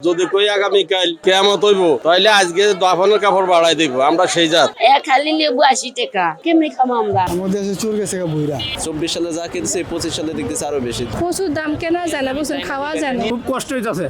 যদি কই আগামীকাল কেয়ামত হইব তাহলে আজকে দাফনের কাপড় বাড়াই দিব আমরা সেই জাত। খালি লেবু 80 টাকা কেমনি খাবো আমরা? আমাদের দেশে চোর গেছে বইরা 24 সালে যা কিনছে 25 সালে দেখতেছে আরো বেশি। প্রচুর দাম কেনা যায় না, বুঝছেন, খাওয়া যায় না। খুব কষ্ট হইতাছে,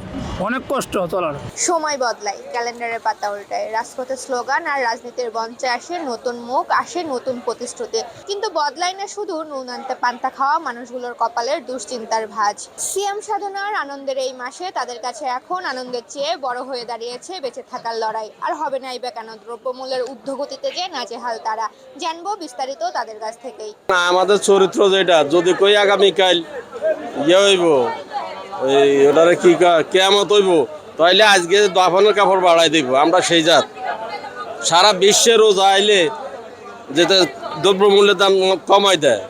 অনেক কষ্ট চলার। সময় বদলায়, ক্যালেন্ডারের পাতা উল্টায়, রাজপথে স্লোগান আর রাজনীতির মঞ্চে আসে নতুন মুখ, আসে নতুন প্রতিশ্রুতি, কিন্তু বদলায় না শুধু নুন আনতে পান্তা খাওয়া মানুষগুলোর কপালের দুশ্চিন্তার ভাঁজ। সিয়াম সাধনার আনন্দের এই মাসে তাদের কাছে এখন আনন্দের চেয়ে বড় হয়ে দাঁড়িয়েছে বেঁচে থাকার লড়াই। আর হবে না এই বেকানো দ্রব্যমূল্যের ঊর্ধ্বগতিতে যে নাজেহাল তারা। জানবো বিস্তারিত তাদের কাছ থেকেই। আমাদের চরিত্র যেটা, যদি কই আগামীকাল হইব ওটারে কি কেয়ামত হইব তাহলে আজকে দাফনের কাপড় বাড়াই দিব আমরা সেই জাত। সারা বিশ্বে রোজা আইলে যেটা দ্রব্যমূল্যের দাম কমাই দেয়,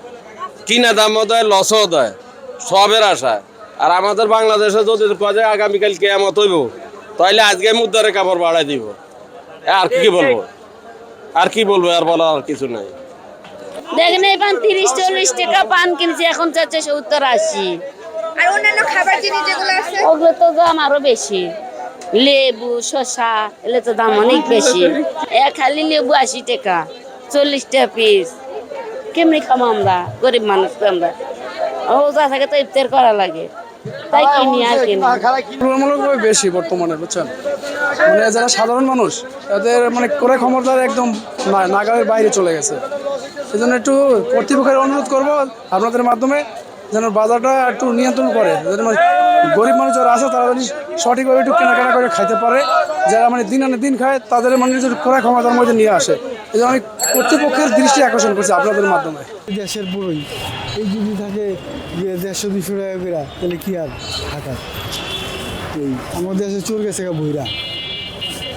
কিনা দামও দেয়, লসও দেয়, সবের আশায়। আর আমাদের বাংলাদেশে যদি কাজে আগামীকাল কেয়ামত হইব তাহলে আজকে মুদ্রারে কাপড় বাড়াই দিব। আর কি বলবো, আর কি বলবো, আর বলার আর কিছু নাই। দেখেন এই পান 30-40 টাকা পান কিনছে, এখন চাচ্ছে 70-80। আর অন্যান্য খাবার জিনিস যেগুলো আছে ওগুলো তো দাম আরো বেশি। লেবু, শসা এগুলো তো দাম অনেক বেশি। খালি লেবু 80 টাকা, 40 টাকা পিস। কেমনি খাবো আমরা? গরিব মানুষ তো আমরা। রোজা থাকে তো ইফতার করা লাগে, তাই কিনি আর কিনি। তুলনামূলকভাবে বেশি বর্তমানে, বুঝছেন, মানে যারা সাধারণ মানুষ তাদের মানে ক্রয় ক্ষমতার একদম নাগালের বাইরে চলে গেছে। এই জন্য একটু কর্তৃপক্ষের অনুরোধ করবো আপনাদের মাধ্যমে যেন বাজারটা একটু নিয়ন্ত্রণ করে, যেন গরিব মানুষ যারা আছে তারা যদি সঠিকভাবে একটু কেনাকাটা করে খাইতে পারে, যারা মানে দিন আনে দিন খায় তাদের মানে যদি ক্রয় ক্ষমতার মধ্যে নিয়ে আসে। এই জন্য আমি কর্তৃপক্ষের দৃষ্টি আকর্ষণ করছি আপনাদের মাধ্যমে। দেশের পুরোই এই যদি থাকে 150-200 টাকা করে, তাহলে কি আর থাকার। এই আমাদের দেশে চোর গেছে বইরা,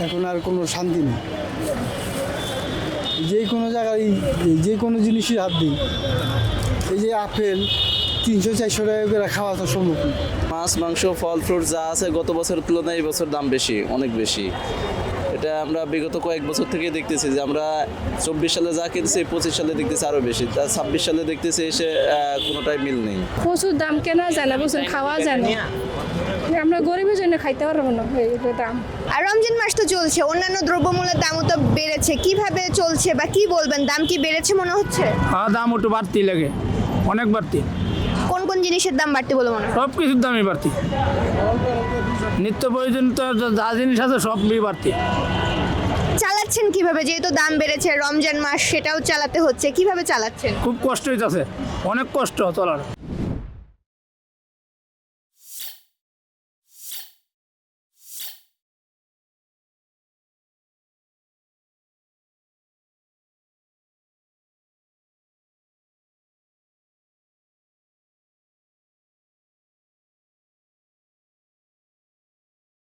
এখন আর কোনো শান্তি নেই। যে কোনো জায়গায় যে কোনো জিনিসই হাত দিই, এই যে আপেল 300-400 টাকা করে খাওয়া তো সম্ভব না। মাছ, মাংস, ফল, ফ্রুট যা আছে গত বছরের তুলনায় এই বছর দাম বেশি, অনেক বেশি। এটা আমরা বিগত কয়েক বছর থেকে দেখতেছি যে আমরা 24 সালে যা কিনছি 25 সালে দেখতেছি আরো বেশি, তা 26 সালে দেখতেছি এসে কোনোটাই মিল নেই। প্রচুর দাম কেনা যায় না, বুঝছেন, খাওয়া যায় না। আমরা গরিবের জন্য খাইতে পারবো না এই দাম। আর রমজান মাস তো চলছে, অন্যান্য দ্রব্যমূল্যের দামও তো বেড়েছে। কিভাবে চলছে বা কি বলবেন, দাম কি বেড়েছে মনে হচ্ছে? দাম একটু বাড়তি লাগে, অনেক বাড়তি। কোন কোন জিনিসের দাম বাড়তি বলে মনে হয়? সব কিছুর দামই বাড়তি, নিত্য প্রয়োজনীয় যা জিনিস আছে সবই বাড়তি। চালাচ্ছেন কিভাবে, যেহেতু দাম বেড়েছে, রমজান মাস সেটাও চালাতে হচ্ছে, কিভাবে চালাচ্ছেন? খুব কষ্ট হইতাছে, অনেক কষ্ট চলার।